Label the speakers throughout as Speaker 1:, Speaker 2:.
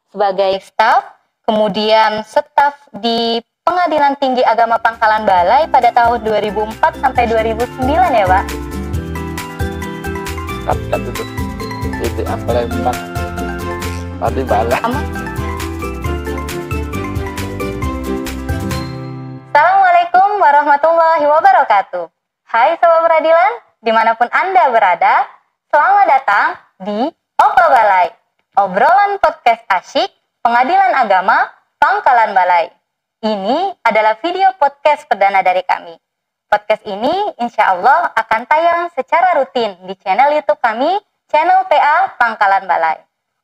Speaker 1: sebagai staf, kemudian staf di Pengadilan Tinggi Agama Pangkalan Balai pada tahun 2004 sampai 2009 ya, Pak?
Speaker 2: Kan itu apa lempar tadi balai.
Speaker 1: Assalamualaikum warahmatullahi wabarakatuh. Hai Sobat Peradilan, dimanapun Anda berada, selamat datang di Opa Balai, obrolan podcast asyik Pengadilan Agama Pangkalan Balai. Ini adalah video podcast perdana dari kami. Podcast ini insya Allah akan tayang secara rutin di channel YouTube kami, channel PA Pangkalan Balai.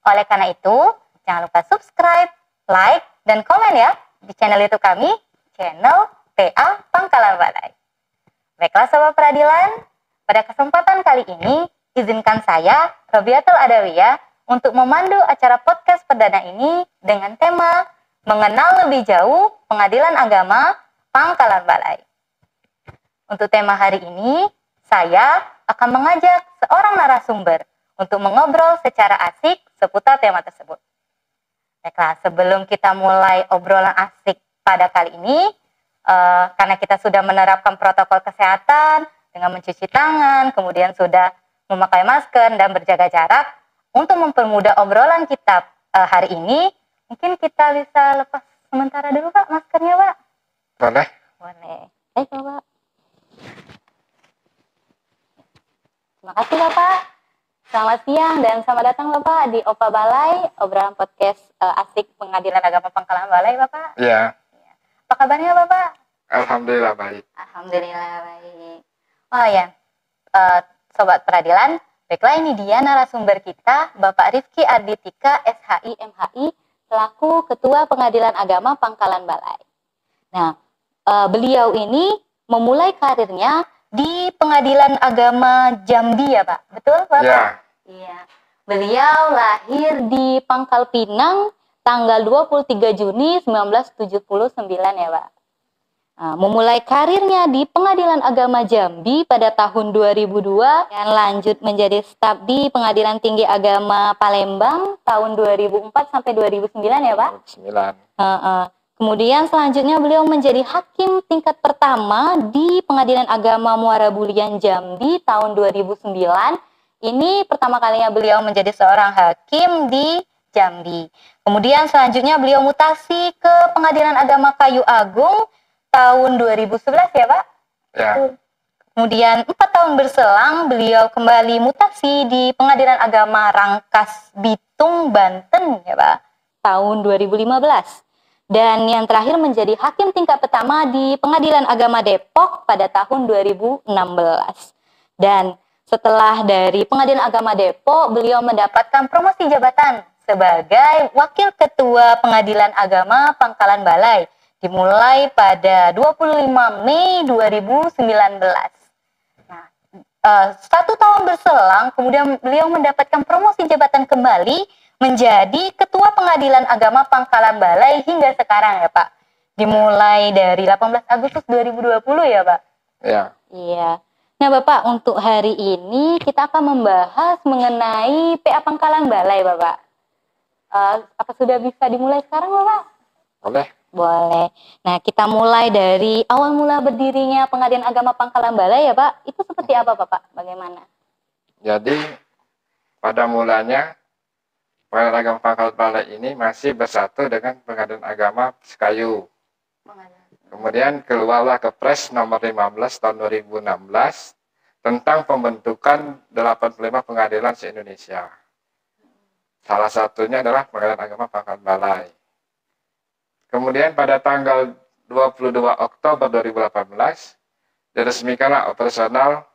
Speaker 1: Oleh karena itu, jangan lupa subscribe, like, dan komen ya di channel YouTube kami, channel PA Pangkalan Balai. Baiklah Sobat Peradilan, pada kesempatan kali ini, izinkan saya, Robiatul Adawiyah, untuk memandu acara podcast perdana ini dengan tema Mengenal Lebih Jauh Pengadilan Agama Pangkalan Balai. Untuk tema hari ini, saya akan mengajak seorang narasumber untuk mengobrol secara asik seputar tema tersebut. Baiklah, sebelum kita mulai obrolan asik pada kali ini, karena kita sudah menerapkan protokol kesehatan dengan mencuci tangan, kemudian sudah memakai masker dan berjaga jarak, untuk mempermudah obrolan kita hari ini, mungkin kita bisa lepas sementara dulu Pak maskernya Pak.
Speaker 2: Boleh?
Speaker 1: Boleh. Baik Pak. Terima kasih Bapak. Selamat siang dan selamat datang Bapak di Opa Balai, obrolan podcast asik Pengadilan Agama Pangkalan Balai Bapak.
Speaker 2: Iya.
Speaker 1: Apa kabarnya Bapak?
Speaker 2: Alhamdulillah baik.
Speaker 1: Alhamdulillah baik. Oh ya, Sobat Peradilan, baiklah ini dia narasumber kita, Bapak Rifki Arditika, SHI, MHI, selaku Ketua Pengadilan Agama Pangkalan Balai. Nah, beliau ini memulai karirnya di Pengadilan Agama Jambi ya Pak, betul Bapak?
Speaker 2: Iya.
Speaker 1: Iya. Beliau lahir di Pangkal Pinang tanggal 23 Juni 1979 ya Pak. Nah, memulai karirnya di Pengadilan Agama Jambi pada tahun 2002 dan lanjut menjadi staf di Pengadilan Tinggi Agama Palembang tahun 2004 sampai 2009 ya Pak?
Speaker 2: 9.
Speaker 1: Kemudian selanjutnya beliau menjadi hakim tingkat pertama di Pengadilan Agama Muara Bulian Jambi tahun 2009. Ini pertama kalinya beliau menjadi seorang hakim di Jambi. Kemudian selanjutnya beliau mutasi ke Pengadilan Agama Kayu Agung tahun 2011 ya Pak?
Speaker 2: Ya.
Speaker 1: Kemudian 4 tahun berselang beliau kembali mutasi di Pengadilan Agama Rangkas Bitung, Banten ya Pak, tahun 2015. Dan yang terakhir menjadi hakim tingkat pertama di Pengadilan Agama Depok pada tahun 2016. Dan setelah dari Pengadilan Agama Depok, beliau mendapatkan promosi jabatan sebagai Wakil Ketua Pengadilan Agama Pangkalan Balai, dimulai pada 25 Mei 2019. Nah, 1 tahun berselang, kemudian beliau mendapatkan promosi jabatan kembali menjadi Ketua Pengadilan Agama Pangkalan Balai hingga sekarang ya Pak. Dimulai dari 18 Agustus 2020 ya Pak?
Speaker 2: Iya.
Speaker 1: Iya. Nah Bapak, untuk hari ini kita akan membahas mengenai PA Pangkalan Balai Bapak. Apa sudah bisa dimulai sekarang Bapak?
Speaker 2: Boleh.
Speaker 1: Boleh. Nah, kita mulai dari awal mula berdirinya Pengadilan Agama Pangkalan Balai ya Pak. Itu seperti apa Bapak? Bagaimana?
Speaker 2: Jadi pada mulanya Pengadilan Agama Pangkalan Balai ini masih bersatu dengan Pengadilan Agama Sekayu. Kemudian keluarlah Kepres nomor 15 tahun 2016 tentang pembentukan 85 pengadilan se-Indonesia. Salah satunya adalah Pengadilan Agama Pangkalan Balai. Kemudian pada tanggal 22 Oktober 2018 diresmikanlah operasional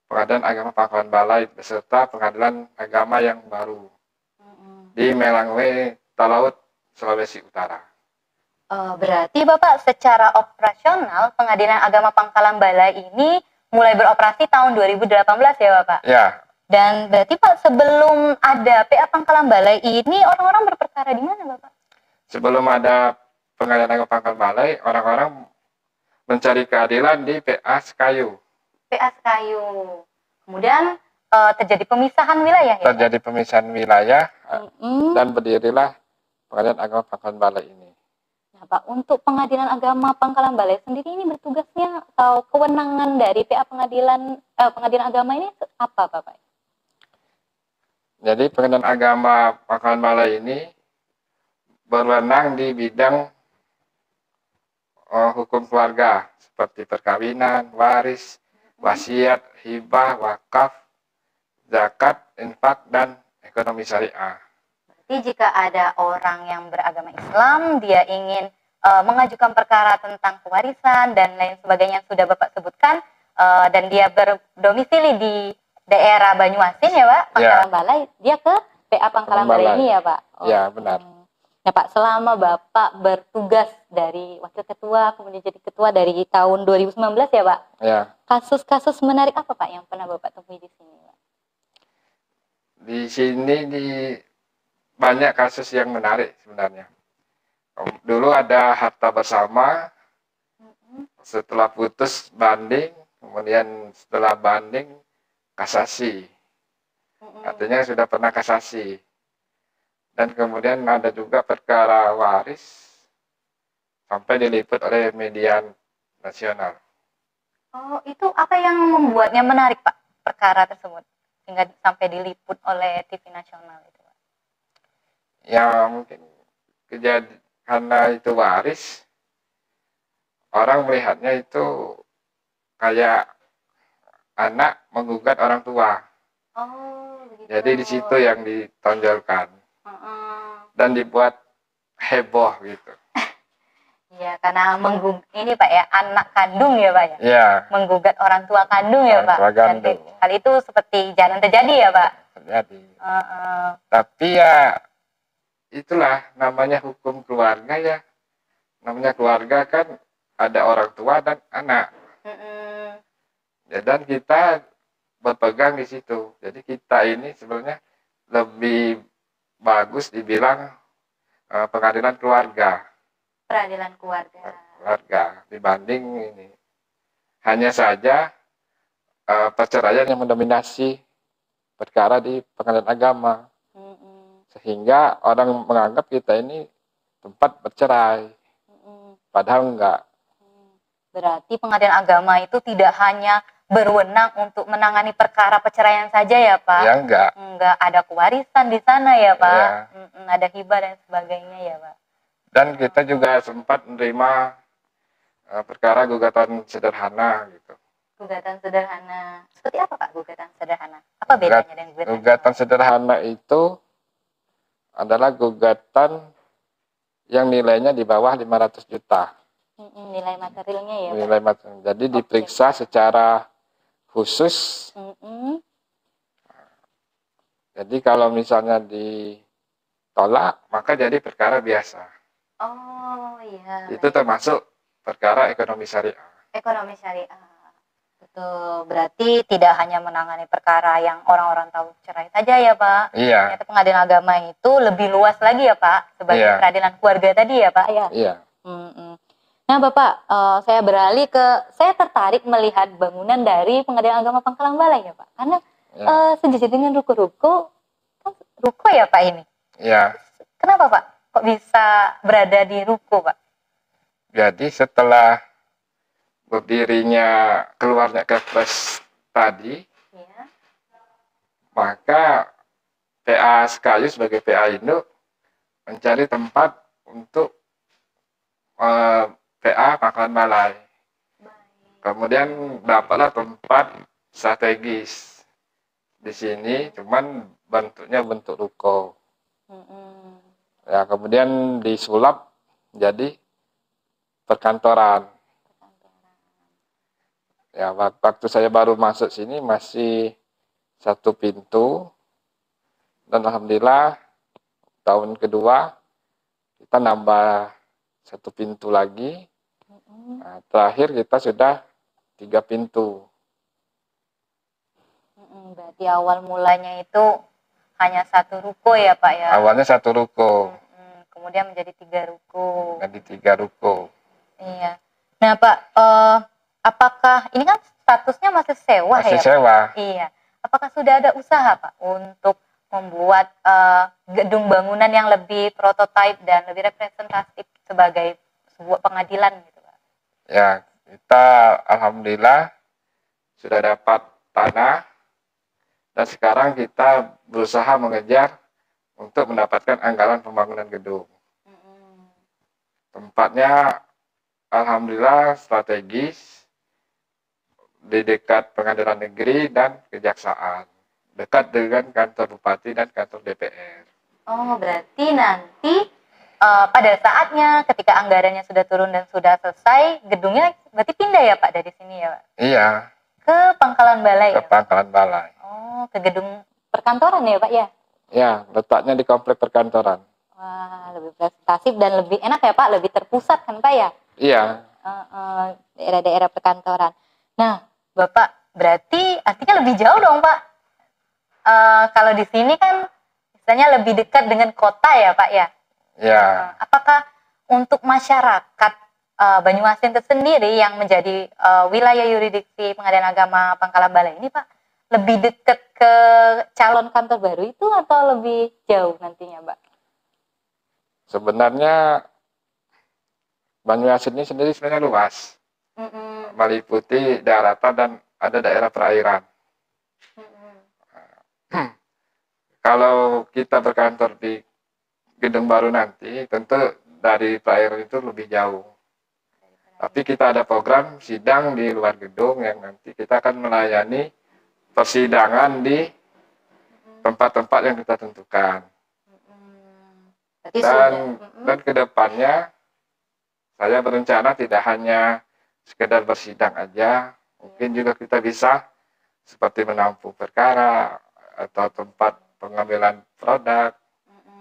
Speaker 2: Pengadilan Agama Pangkalan Balai beserta Pengadilan Agama yang baru di Melangwe, Talaut, Sulawesi Utara.
Speaker 1: Berarti Bapak secara operasional Pengadilan Agama Pangkalan Balai ini mulai beroperasi tahun 2018 ya Bapak?
Speaker 2: Ya.
Speaker 1: Dan berarti Pak sebelum ada PA Pangkalan Balai ini orang-orang berperkara di mana Bapak?
Speaker 2: Sebelum ada Pengadilan Agama Pangkalan Balai, orang-orang mencari keadilan di PA Sekayu.
Speaker 1: PA Sekayu. Kemudian terjadi pemisahan wilayah ya?
Speaker 2: Terjadi pemisahan wilayah dan berdirilah Pengadilan Agama Pangkalan Balai ini.
Speaker 1: Nah, Pak, untuk Pengadilan Agama Pangkalan Balai sendiri ini bertugasnya atau kewenangan dari PA Pengadilan Agama ini apa, Pak?
Speaker 2: Jadi Pengadilan Agama Pangkalan Balai ini berwenang di bidang hukum keluarga seperti perkawinan, waris, wasiat, hibah, wakaf, zakat, infak, dan ekonomi syariah.
Speaker 1: Jadi jika ada orang yang beragama Islam, dia ingin mengajukan perkara tentang pewarisan dan lain sebagainya yang sudah Bapak sebutkan, dan dia berdomisili di daerah Banyuasin ya Pak, Pangkalan Balai, dia ke PA Pangkalan Balai ini ya Pak?
Speaker 2: Ya benar.
Speaker 1: Ya Pak, selama Bapak bertugas dari Wakil Ketua, kemudian jadi Ketua dari tahun 2019 ya Pak?
Speaker 2: Ya.
Speaker 1: Kasus-kasus menarik apa Pak yang pernah Bapak temui di sini Pak?
Speaker 2: Di sini banyak kasus yang menarik sebenarnya. Dulu ada harta bersama, setelah putus banding, kemudian setelah banding kasasi. Artinya sudah pernah kasasi. Dan kemudian ada juga perkara waris sampai diliput oleh media nasional.
Speaker 1: Oh, itu apa yang membuatnya menarik Pak, perkara tersebut hingga sampai diliput oleh TV nasional itu Pak?
Speaker 2: Ya mungkin karena itu waris, orang melihatnya itu kayak anak menggugat orang tua.
Speaker 1: Oh, begitu.
Speaker 2: Jadi di situ yang ditonjolkan dan dibuat heboh gitu.
Speaker 1: Iya, karena ini Pak ya, anak kandung ya Pak ya?
Speaker 2: Iya.
Speaker 1: Menggugat orang tua kandung ya Pak?
Speaker 2: Dan
Speaker 1: hal itu seperti jarang terjadi ya Pak?
Speaker 2: Terjadi. Tapi ya itulah namanya hukum keluarga ya. Namanya keluarga kan ada orang tua dan anak. Ya, dan kita berpegang di situ. Jadi kita ini sebenarnya lebih bagus dibilang pengadilan keluarga.
Speaker 1: Peradilan keluarga.
Speaker 2: Keluarga dibanding ini. Hanya saja perceraian yang mendominasi perkara di pengadilan agama. Sehingga orang menganggap kita ini tempat bercerai. Padahal enggak.
Speaker 1: Berarti pengadilan agama itu tidak hanya berwenang untuk menangani perkara perceraian saja ya Pak?
Speaker 2: Ya enggak.
Speaker 1: Enggak, ada kewarisan di sana ya Pak?
Speaker 2: Ya.
Speaker 1: Ada hibah dan sebagainya ya Pak?
Speaker 2: Dan kita juga sempat menerima perkara gugatan sederhana gitu.
Speaker 1: Gugatan sederhana. Seperti apa Pak gugatan sederhana? Apa bedanya dengan
Speaker 2: gugatan sederhana itu adalah gugatan yang nilainya di bawah 500 juta.
Speaker 1: Nilai materialnya ya Pak?
Speaker 2: Nilai material. Jadi diperiksa secara khusus. Jadi kalau misalnya ditolak, maka jadi perkara biasa.
Speaker 1: Oh iya.
Speaker 2: Itu termasuk perkara ekonomi syariah.
Speaker 1: Ekonomi syariah. Betul. Berarti tidak hanya menangani perkara yang orang-orang tahu cerai saja ya Pak?
Speaker 2: Iya.
Speaker 1: Ternyata pengadilan agama itu lebih luas lagi ya Pak? Sebagai peradilan keluarga tadi ya Pak? Ya?
Speaker 2: Iya.
Speaker 1: Nah Bapak, saya tertarik melihat bangunan dari Pengadilan Agama Pangkalan Balai ya Pak, karena sejajar dengan ruko-ruko, kan ruko ya Pak ini?
Speaker 2: Iya.
Speaker 1: Kenapa Pak? Kok bisa berada di ruko Pak?
Speaker 2: Jadi setelah berdirinya keluarnya Kepres tadi, maka PA Sekayu sebagai PA Induk mencari tempat untuk PA Pangkalan Balai. Kemudian dapatlah tempat strategis di sini, cuman bentuknya bentuk ruko. Ya, kemudian disulap jadi perkantoran. Ya, waktu saya baru masuk sini masih satu pintu, dan alhamdulillah tahun kedua kita nambah satu pintu lagi. Nah, terakhir kita sudah 3 pintu.
Speaker 1: Berarti awal mulanya itu hanya satu ruko ya Pak ya?
Speaker 2: Awalnya satu ruko.
Speaker 1: Kemudian menjadi 3 ruko.
Speaker 2: Menjadi 3 ruko.
Speaker 1: Iya. Nah Pak, apakah ini kan statusnya masih sewa ya?
Speaker 2: Masih sewa.
Speaker 1: Iya. Apakah sudah ada usaha Pak untuk membuat gedung bangunan yang lebih prototipe dan lebih representatif sebagai sebuah pengadilan gitu Pak?
Speaker 2: Ya, kita alhamdulillah sudah dapat tanah dan sekarang kita berusaha mengejar untuk mendapatkan anggaran pembangunan gedung. Tempatnya alhamdulillah strategis di dekat pengadilan negeri dan kejaksaan, dekat dengan kantor bupati dan kantor DPR.
Speaker 1: Oh, berarti nanti pada saatnya ketika anggarannya sudah turun dan sudah selesai, gedungnya berarti pindah ya Pak dari sini ya Pak?
Speaker 2: Iya,
Speaker 1: Ke Pangkalan Balai
Speaker 2: ke
Speaker 1: ya?
Speaker 2: Pangkalan Balai.
Speaker 1: Oh, ke gedung perkantoran ya Pak ya?
Speaker 2: Ya, letaknya di komplek perkantoran.
Speaker 1: Wah, lebih prestatif dan lebih enak ya Pak, lebih terpusat kan Pak ya?
Speaker 2: Iya,
Speaker 1: Daerah-daerah perkantoran. Nah, Bapak berarti artinya lebih jauh dong Pak. Kalau di sini kan misalnya lebih dekat dengan kota ya Pak ya?
Speaker 2: iya.
Speaker 1: Apakah untuk masyarakat Banyuasin itu sendiri yang menjadi wilayah yurisdiksi Pengadilan Agama Pangkalan Balai ini Pak, lebih dekat ke calon kantor baru itu atau lebih jauh nantinya Pak?
Speaker 2: Sebenarnya Banyuasin ini sendiri sebenarnya luas, meliputi daratan dan ada daerah perairan. Kalau kita berkantor di gedung baru nanti, tentu dari perairan itu lebih jauh. Tapi kita ada program sidang di luar gedung yang nanti kita akan melayani persidangan di tempat-tempat yang kita tentukan. Dan ke depannya saya berencana tidak hanya sekedar bersidang aja, mungkin juga kita bisa seperti menampung perkara atau tempat pengambilan produk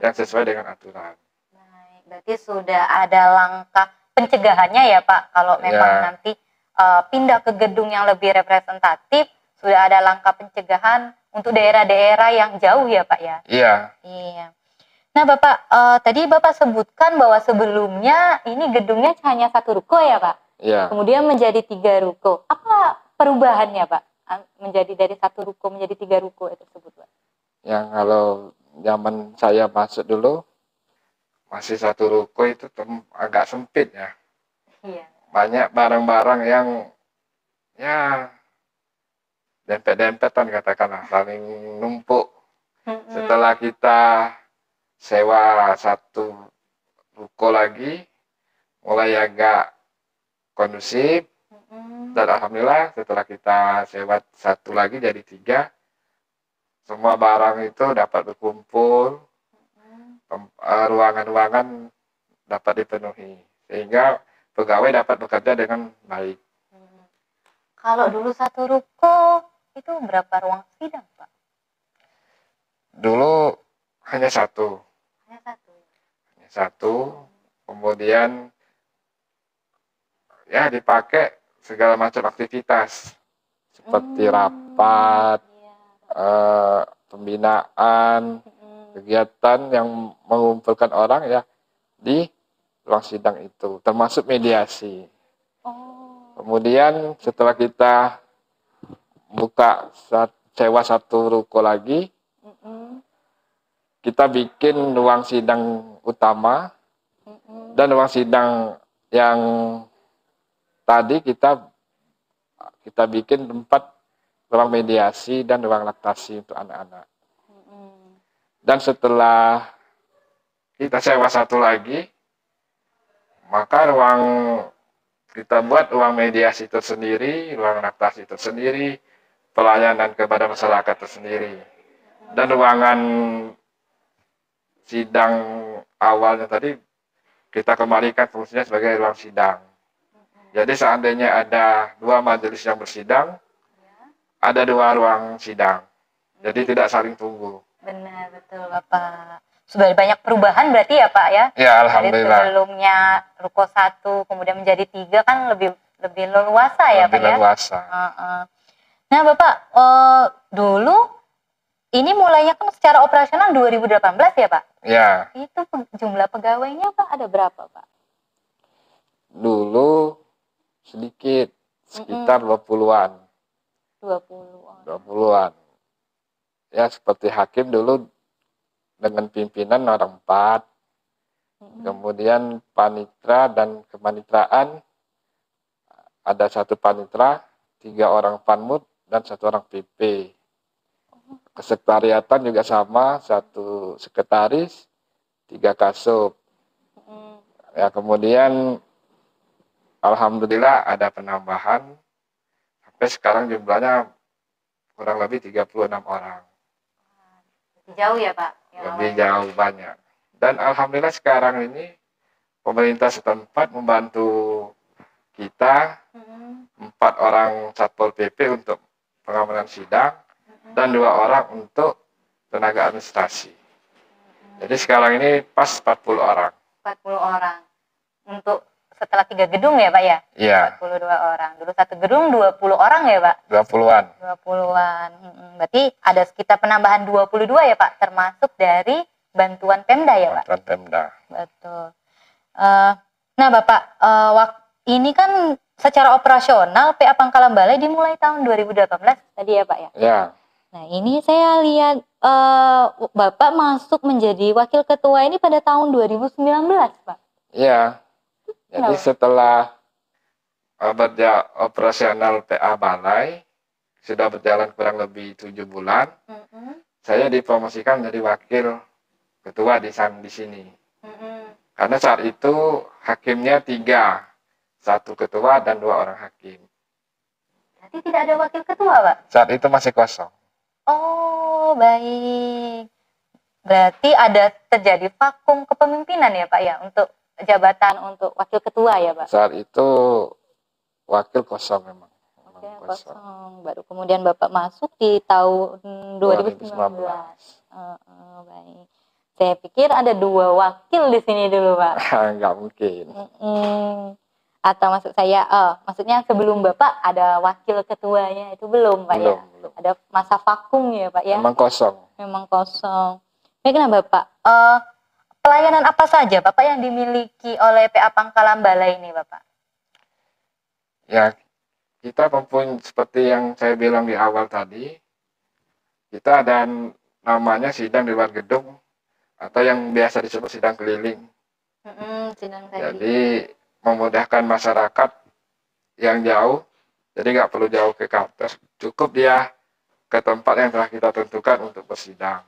Speaker 2: yang sesuai dengan aturan.
Speaker 1: Baik, berarti sudah ada langkah pencegahannya ya Pak, kalau memang nanti pindah ke gedung yang lebih representatif, sudah ada langkah pencegahan untuk daerah-daerah yang jauh ya Pak ya?
Speaker 2: Iya.
Speaker 1: Iya. Nah Bapak, tadi Bapak sebutkan bahwa sebelumnya ini gedungnya hanya satu ruko ya Pak?
Speaker 2: Iya.
Speaker 1: Kemudian menjadi 3 ruko. Apa perubahannya Pak? Menjadi dari 1 ruko menjadi 3 ruko itu tersebut Pak?
Speaker 2: Yang kalau zaman saya masuk dulu, masih 1 ruko itu agak sempit ya.
Speaker 1: Iya.
Speaker 2: Banyak barang-barang yang ya dempet-dempetan katakanlah, saling numpuk. Setelah kita sewa 1 ruko lagi, mulai agak kondusif, dan alhamdulillah setelah kita sewa 1 lagi jadi 3, semua barang itu dapat berkumpul, ruangan-ruangan dapat dipenuhi, sehingga pegawai dapat bekerja dengan baik.
Speaker 1: Kalau dulu 1 ruko itu berapa ruang sidang Pak?
Speaker 2: Dulu hanya 1.
Speaker 1: Hanya 1.
Speaker 2: Hanya 1, kemudian ya dipakai segala macam aktivitas seperti rapat, pembinaan, kegiatan yang mengumpulkan orang ya di ruang sidang itu, termasuk mediasi. Kemudian setelah kita buka sewa 1 ruko lagi, kita bikin ruang sidang utama dan ruang sidang yang tadi kita bikin tempat ruang mediasi dan ruang laktasi untuk anak-anak. Dan setelah kita sewa 1 lagi, maka kita buat ruang mediasi tersendiri, ruang laktasi tersendiri, pelayanan kepada masyarakat tersendiri. Dan ruangan sidang awalnya tadi kita kembalikan fungsinya sebagai ruang sidang. Jadi seandainya ada 2 majelis yang bersidang, ada 2 ruang sidang. Jadi tidak saling tunggu.
Speaker 1: Benar, betul Bapak. Sudah banyak perubahan berarti ya Pak ya?
Speaker 2: Ya, alhamdulillah.
Speaker 1: Dari sebelumnya ruko 1 kemudian menjadi 3 kan lebih leluasa ya Pak ya?
Speaker 2: Lebih leluasa.
Speaker 1: Nah Bapak, dulu ini mulainya kan secara operasional 2018 ya Pak?
Speaker 2: Ya.
Speaker 1: Itu jumlah pegawainya Pak ada berapa Pak?
Speaker 2: Dulu sedikit, sekitar 20-an.
Speaker 1: 20-an.
Speaker 2: 20-an. Ya seperti hakim dulu dengan pimpinan orang 4, kemudian panitra dan kepanitraan ada 1 panitra, 3 orang panmut dan 1 orang PP. Kesekretariatan juga sama, 1 sekretaris, 3 kasub. Ya, kemudian alhamdulillah ada penambahan sampai sekarang jumlahnya kurang lebih 36 orang.
Speaker 1: Jauh ya Pak?
Speaker 2: Lebih jauh banyak. Dan alhamdulillah sekarang ini pemerintah setempat membantu kita 4 orang Satpol PP untuk pengamanan sidang dan 2 orang untuk tenaga administrasi. Jadi sekarang ini pas 40 orang.
Speaker 1: 40 orang. Untuk setelah 3 gedung ya Pak ya?
Speaker 2: Iya.
Speaker 1: 42 orang. Dulu 1 gedung 20 orang ya Pak?
Speaker 2: 20-an.
Speaker 1: 20-an. Berarti ada sekitar penambahan 22 ya Pak? Termasuk dari bantuan Pemda ya Pak?
Speaker 2: Bantuan Pemda.
Speaker 1: Betul. Nah Bapak, ini kan secara operasional PA Pangkalan Balai dimulai tahun 2018 tadi ya Pak ya?
Speaker 2: Ya.
Speaker 1: Nah ini saya lihat Bapak masuk menjadi wakil ketua ini pada tahun 2019 Pak?
Speaker 2: Iya. Jadi setelah operasional PA Balai sudah berjalan kurang lebih 7 bulan, saya dipromosikan menjadi wakil ketua di sini. Karena saat itu hakimnya 3, 1 ketua dan 2 orang hakim.
Speaker 1: Berarti tidak ada wakil ketua Pak?
Speaker 2: Saat itu masih kosong.
Speaker 1: Oh baik. Berarti ada terjadi vakum kepemimpinan ya Pak ya untuk jabatan untuk wakil ketua ya Pak?
Speaker 2: Saat itu wakil kosong memang.
Speaker 1: Kosong. Baru kemudian Bapak masuk di tahun 2019. Baik. Saya pikir ada 2 wakil di sini dulu Pak.
Speaker 2: Enggak mungkin.
Speaker 1: Atau maksudnya sebelum Bapak ada wakil ketuanya itu belum Pak
Speaker 2: belum,
Speaker 1: ya?
Speaker 2: Belum.
Speaker 1: Ada masa vakum ya Pak ya?
Speaker 2: Memang kosong.
Speaker 1: Memang kosong. Baiklah Bapak, pelayanan apa saja Bapak yang dimiliki oleh PA Pangkalan Balai ini Bapak?
Speaker 2: Ya, kita mempunyai seperti yang saya bilang di awal tadi, kita ada namanya sidang di luar gedung atau yang biasa disebut sidang keliling.
Speaker 1: Sidang tadi.
Speaker 2: Jadi memudahkan masyarakat yang jauh, jadi nggak perlu jauh ke kantor, cukup dia ke tempat yang telah kita tentukan untuk bersidang.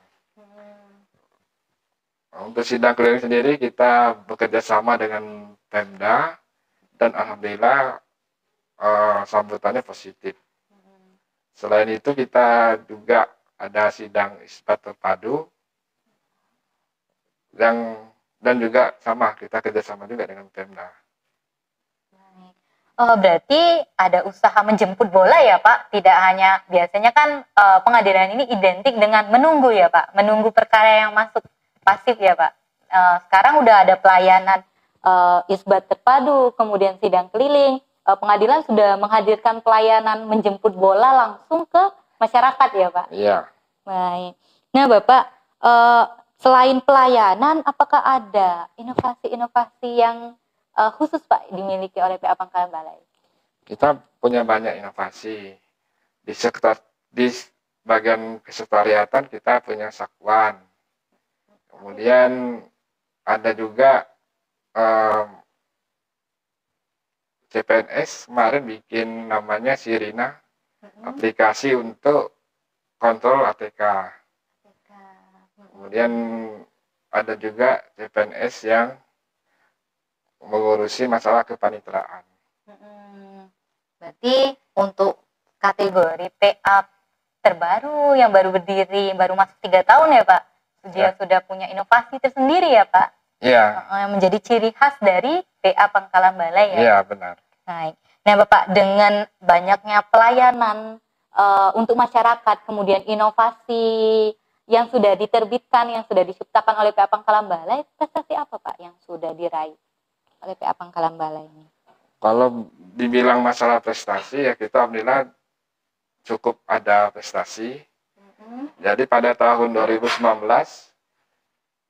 Speaker 2: Untuk sidang keliling sendiri kita bekerja sama dengan Pemda dan alhamdulillah sambutannya positif. Selain itu kita juga ada sidang isbat terpadu dan juga sama kita kerjasama juga dengan Pemda.
Speaker 1: Berarti ada usaha menjemput bola ya Pak? Tidak hanya biasanya kan pengadilan ini identik dengan menunggu ya Pak, menunggu perkara yang masuk pasif ya Pak. Sekarang udah ada pelayanan isbat terpadu, kemudian sidang keliling. Pengadilan sudah menghadirkan pelayanan menjemput bola langsung ke masyarakat ya Pak?
Speaker 2: Iya.
Speaker 1: Baik. Nah Bapak, selain pelayanan, apakah ada inovasi-inovasi yang khusus Pak dimiliki oleh PA Pangkalan Balai?
Speaker 2: Kita punya banyak inovasi. Di bagian kesekretariatan kita punya sakwan. Kemudian ada juga CPNS kemarin bikin namanya Sirina, aplikasi untuk kontrol ATK. Kemudian ada juga CPNS yang mengurusi masalah kepanitraan.
Speaker 1: Berarti untuk kategori PA terbaru yang baru berdiri, baru masuk 3 tahun ya Pak? Dia sudah punya inovasi tersendiri ya Pak?
Speaker 2: Iya.
Speaker 1: Yang menjadi ciri khas dari PA Pangkalan Balai ya?
Speaker 2: Iya benar.
Speaker 1: Nah Bapak, dengan banyaknya pelayanan untuk masyarakat, kemudian inovasi yang sudah diterbitkan, yang sudah diciptakan oleh PA Pangkalan Balai, prestasi apa Pak yang sudah diraih oleh PA Pangkalan Balai ini?
Speaker 2: Kalau dibilang masalah prestasi ya kita alhamdulillah cukup ada prestasi. Jadi pada tahun 2019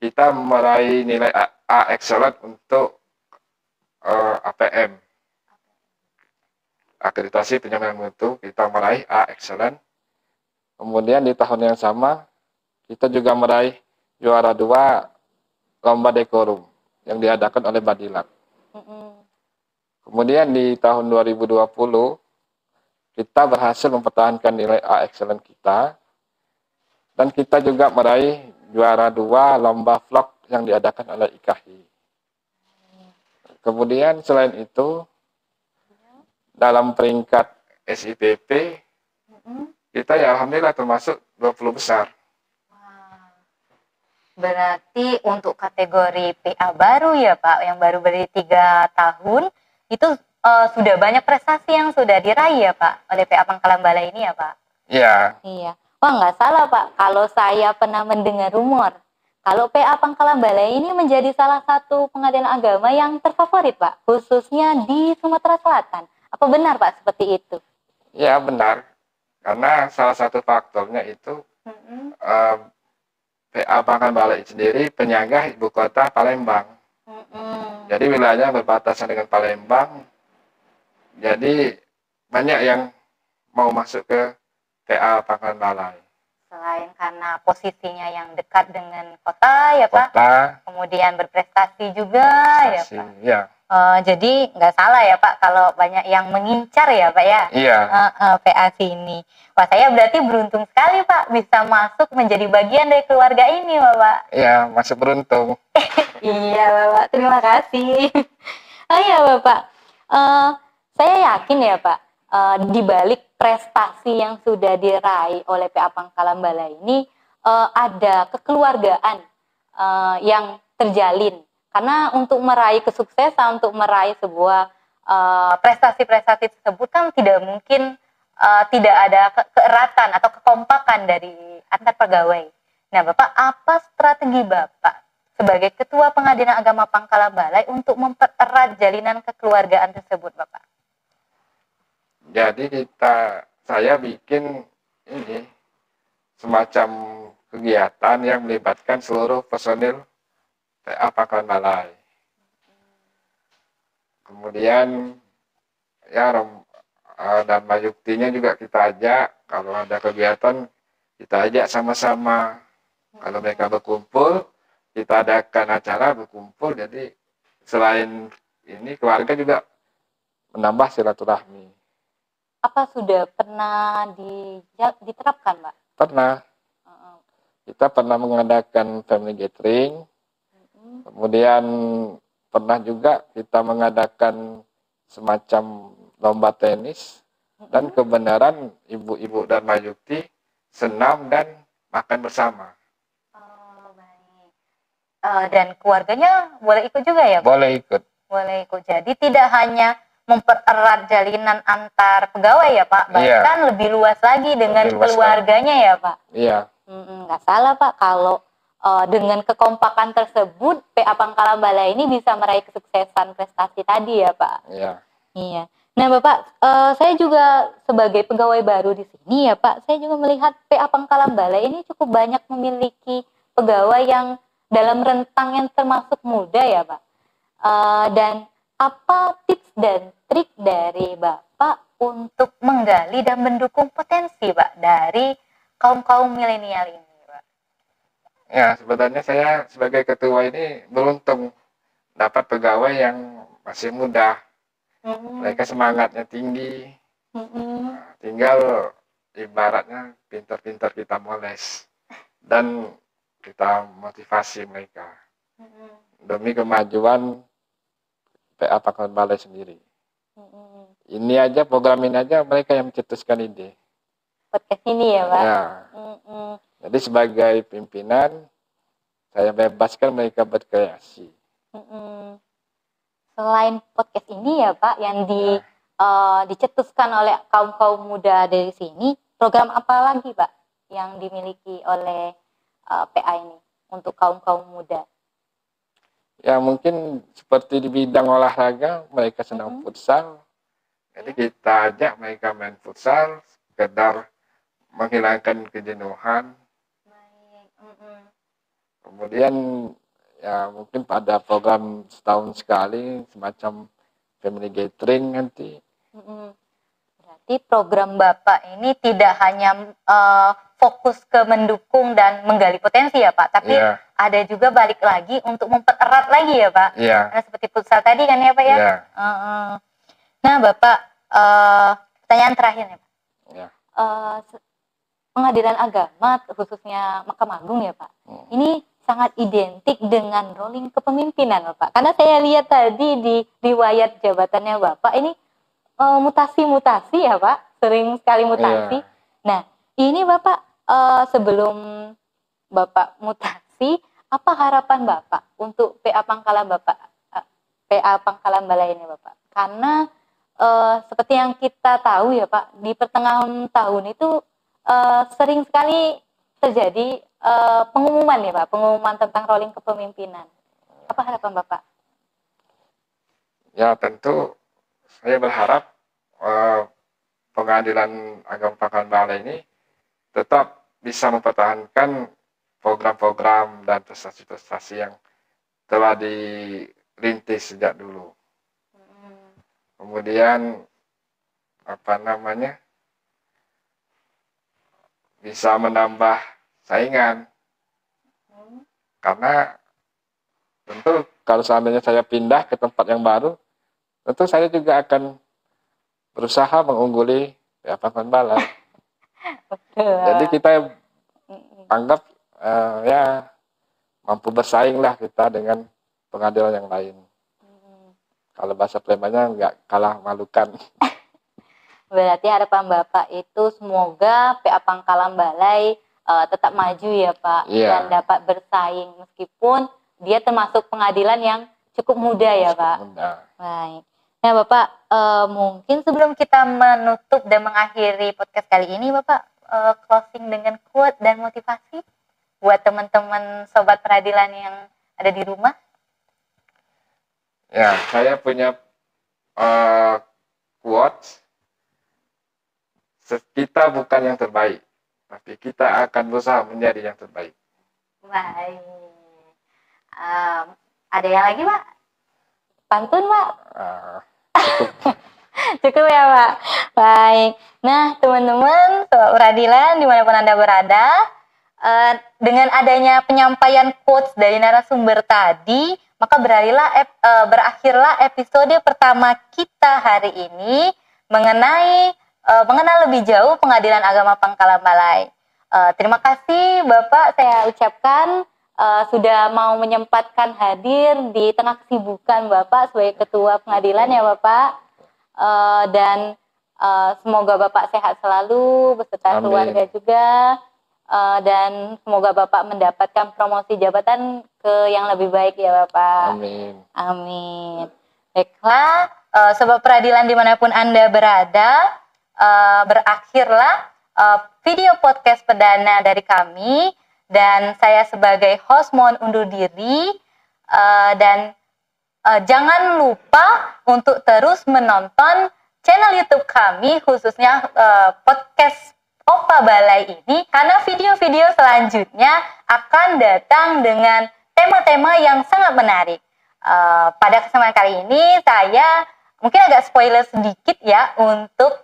Speaker 2: kita meraih nilai A excellent untuk APM. Akreditasi penjaminan mutu kita meraih A excellent. Kemudian di tahun yang sama kita juga meraih juara 2 lomba dekorum yang diadakan oleh Badilat. Kemudian di tahun 2020 kita berhasil mempertahankan nilai A excellent kita, dan kita juga meraih juara 2 lomba vlog yang diadakan oleh IKHI. Kemudian selain itu, dalam peringkat SIPP, kita ya alhamdulillah termasuk 20 besar.
Speaker 1: Berarti untuk kategori PA baru ya Pak, yang baru berdiri 3 tahun, itu sudah banyak prestasi yang sudah diraih ya Pak, oleh PA Pangkalan Balai ini ya Pak?
Speaker 2: Iya.
Speaker 1: Iya. Wah nggak salah Pak, kalau saya pernah mendengar rumor, kalau PA Pangkalan Balai ini menjadi salah satu pengadilan agama yang terfavorit Pak, khususnya di Sumatera Selatan. Apa benar Pak seperti itu?
Speaker 2: Ya benar, karena salah satu faktornya itu PA Pangkalan Balai sendiri penyangga ibu kota Palembang. Jadi wilayahnya berbatasan dengan Palembang. Jadi banyak yang mau masuk ke PA Pangkalan Balai.
Speaker 1: Selain karena posisinya yang dekat dengan kota ya Pak, kemudian berprestasi juga ya Pak.
Speaker 2: Ya.
Speaker 1: Jadi nggak salah ya Pak kalau banyak yang mengincar ya Pak ya.
Speaker 2: Iya.
Speaker 1: PA sini. Wah saya berarti beruntung sekali Pak bisa masuk menjadi bagian dari keluarga ini Bapak.
Speaker 2: Iya, masih beruntung.
Speaker 1: Iya Bapak, terima kasih. Oh iya Bapak, saya yakin ya Pak, di balik prestasi yang sudah diraih oleh PA Pangkalan Balai ini ada kekeluargaan yang terjalin. Karena untuk meraih kesuksesan, untuk meraih sebuah prestasi-prestasi tersebut kan tidak mungkin tidak ada keeratan atau kekompakan dari antar pegawai. Nah Bapak, apa strategi Bapak sebagai Ketua Pengadilan Agama Pangkalan Balai untuk mempererat jalinan kekeluargaan tersebut Bapak?
Speaker 2: Jadi saya bikin ini semacam kegiatan yang melibatkan seluruh personil PA Pangkalan Balai. Kemudian ya dan Mayuktinya juga kita ajak, kalau ada kegiatan kita ajak sama-sama. Kalau mereka berkumpul, kita adakan acara berkumpul. Jadi selain ini keluarga juga menambah silaturahmi.
Speaker 1: Apa sudah pernah diterapkan, Pak?
Speaker 2: Pernah. Kita pernah mengadakan family gathering. Kemudian pernah juga kita mengadakan semacam lomba tenis. Dan kebenaran ibu-ibu dan Mayukti senam dan makan bersama.
Speaker 1: Oh, baik. Dan keluarganya boleh ikut juga ya, Pak?
Speaker 2: Boleh ikut.
Speaker 1: Boleh ikut. Jadi tidak hanya mempererat jalinan antar pegawai ya Pak, bahkan lebih luas lagi dengan keluarganya ya Pak.
Speaker 2: Iya.
Speaker 1: Nggak salah Pak kalau dengan kekompakan tersebut PA Pangkalan Balai ini bisa meraih kesuksesan prestasi tadi ya Pak.
Speaker 2: Iya.
Speaker 1: Iya. Nah Bapak, saya juga sebagai pegawai baru di sini ya Pak, saya juga melihat PA Pangkalan Balai ini cukup banyak memiliki pegawai yang dalam rentang yang termasuk muda ya Pak. Dan apa tips dan trik dari Bapak untuk menggali dan mendukung potensi Pak dari kaum-kaum milenial ini Pak?
Speaker 2: Ya, sebenarnya saya sebagai ketua ini beruntung dapat pegawai yang masih muda. Mereka semangatnya tinggi. Tinggal ibaratnya pintar-pintar kita moles dan kita motivasi mereka demi kemajuan PA Pangkalan Balai sendiri. Ini aja, program ini aja mereka yang mencetuskan ide.
Speaker 1: Podcast ini ya Pak?
Speaker 2: Ya. Jadi sebagai pimpinan, saya bebaskan mereka berkreasi.
Speaker 1: Selain podcast ini ya Pak, yang dicetuskan oleh kaum-kaum muda dari sini, program apa lagi Pak yang dimiliki oleh PA ini untuk kaum-kaum muda?
Speaker 2: Ya mungkin seperti di bidang olahraga, mereka senang futsal. Jadi kita ajak mereka main futsal, sekedar menghilangkan kejenuhan. Kemudian ya mungkin pada program setahun sekali, semacam family gathering nanti.
Speaker 1: Berarti program Bapak ini tidak hanya fokus ke mendukung dan menggali potensi ya Pak, tapi ada juga balik lagi untuk mempererat lagi ya Pak.
Speaker 2: Iya.
Speaker 1: Nah, seperti futsal tadi kan ya Pak ya.
Speaker 2: Iya.
Speaker 1: Nah Bapak, pertanyaan terakhir ya Pak.
Speaker 2: Iya.
Speaker 1: Pengadilan agama khususnya Mahkamah Agung ya Pak. Ini sangat identik dengan rolling kepemimpinan Bapak. Karena saya lihat tadi di riwayat jabatannya Bapak ini mutasi-mutasi ya Pak, sering sekali mutasi.
Speaker 2: Iya.
Speaker 1: Nah, ini Bapak sebelum Bapak mutasi, apa harapan Bapak untuk PA Pangkalan PA Pangkalan Balai ini Bapak? Karena seperti yang kita tahu ya Pak, di pertengahan tahun itu sering sekali terjadi pengumuman ya Pak, pengumuman tentang rolling kepemimpinan. Apa harapan Bapak?
Speaker 2: Ya tentu saya berharap Pengadilan Agama Pangkalan Balai ini tetap bisa mempertahankan program-program dan prestasi-prestasi yang telah dirintis sejak dulu. Kemudian bisa menambah saingan. Karena tentu kalau seandainya saya pindah ke tempat yang baru, tentu saya juga akan berusaha mengungguli PA Pangkalan Balai. Jadi kita anggap ya mampu bersaing lah kita dengan pengadilan yang lain. Kalau bahasa Palembangnya nggak kalah malukan.
Speaker 1: Berarti harapan Bapak itu semoga PA Pangkalan Balai tetap maju ya Pak, dan dapat bersaing meskipun dia termasuk pengadilan yang cukup muda ya Pak. Baik. Nah Bapak, mungkin sebelum kita menutup dan mengakhiri podcast kali ini Bapak, closing dengan quote dan motivasi buat teman-teman sobat peradilan yang ada di rumah.
Speaker 2: Ya, saya punya quote, kita bukan yang terbaik, tapi kita akan berusaha menjadi yang terbaik.
Speaker 1: Baik. Ada yang lagi Pak? Pantun Pak?
Speaker 2: Cukup.
Speaker 1: Cukup ya Pak. Baik. Nah teman-teman sobat peradilan dimanapun Anda berada, dengan adanya penyampaian quotes dari narasumber tadi, maka berakhirlah episode pertama kita hari ini mengenal lebih jauh Pengadilan Agama Pangkalan Balai. Terima kasih Bapak saya ucapkan sudah mau menyempatkan hadir di tengah kesibukan Bapak sebagai Ketua Pengadilan ya Bapak. Dan semoga Bapak sehat selalu beserta keluarga juga. Dan semoga Bapak mendapatkan promosi jabatan ke yang lebih baik ya Bapak.
Speaker 2: Amin.
Speaker 1: Amin. Baiklah, sobat peradilan dimanapun Anda berada, berakhirlah video podcast perdana dari kami, dan saya sebagai host mohon undur diri, dan jangan lupa untuk terus menonton channel YouTube kami, khususnya podcast Opa Balai ini, karena video-video selanjutnya akan datang dengan tema-tema yang sangat menarik. Pada kesempatan kali ini saya mungkin agak spoiler sedikit ya untuk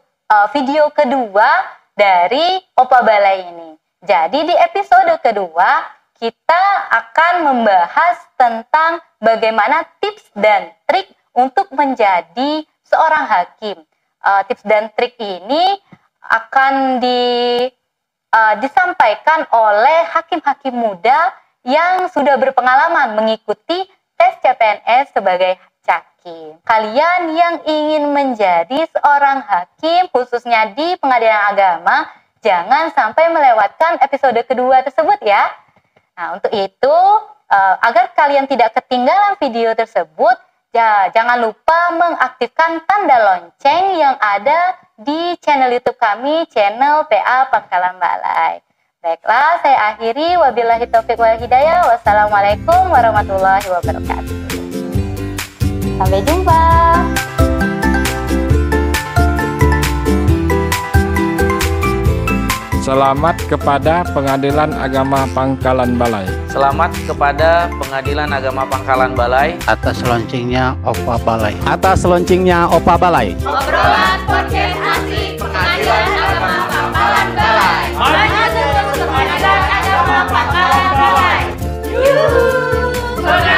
Speaker 1: video kedua dari Opa Balai ini. Jadi di episode kedua kita akan membahas tentang bagaimana tips dan trik untuk menjadi seorang hakim. Tips dan trik ini akan disampaikan oleh hakim-hakim muda yang sudah berpengalaman mengikuti tes CPNS sebagai hakim. Kalian yang ingin menjadi seorang hakim khususnya di Pengadilan Agama, jangan sampai melewatkan episode kedua tersebut ya. Nah, untuk itu agar kalian tidak ketinggalan video tersebut, jangan lupa mengaktifkan tanda lonceng yang ada di channel YouTube kami, channel PA Pangkalan Balai. Baiklah, saya akhiri. Wabillahi taufiq wal hidayah. Wassalamualaikum warahmatullahi wabarakatuh. Sampai jumpa.
Speaker 2: Selamat kepada Pengadilan Agama Pangkalan Balai.
Speaker 3: Selamat kepada Pengadilan Agama Pangkalan Balai.
Speaker 4: Atas launchingnya Opa Balai. Atas launchingnya Opa Balai.
Speaker 5: Obrolan podcast asik Pengadilan Agama Pangkalan Balai. Maju terus Pengadilan Agama Pangkalan Balai. Saudara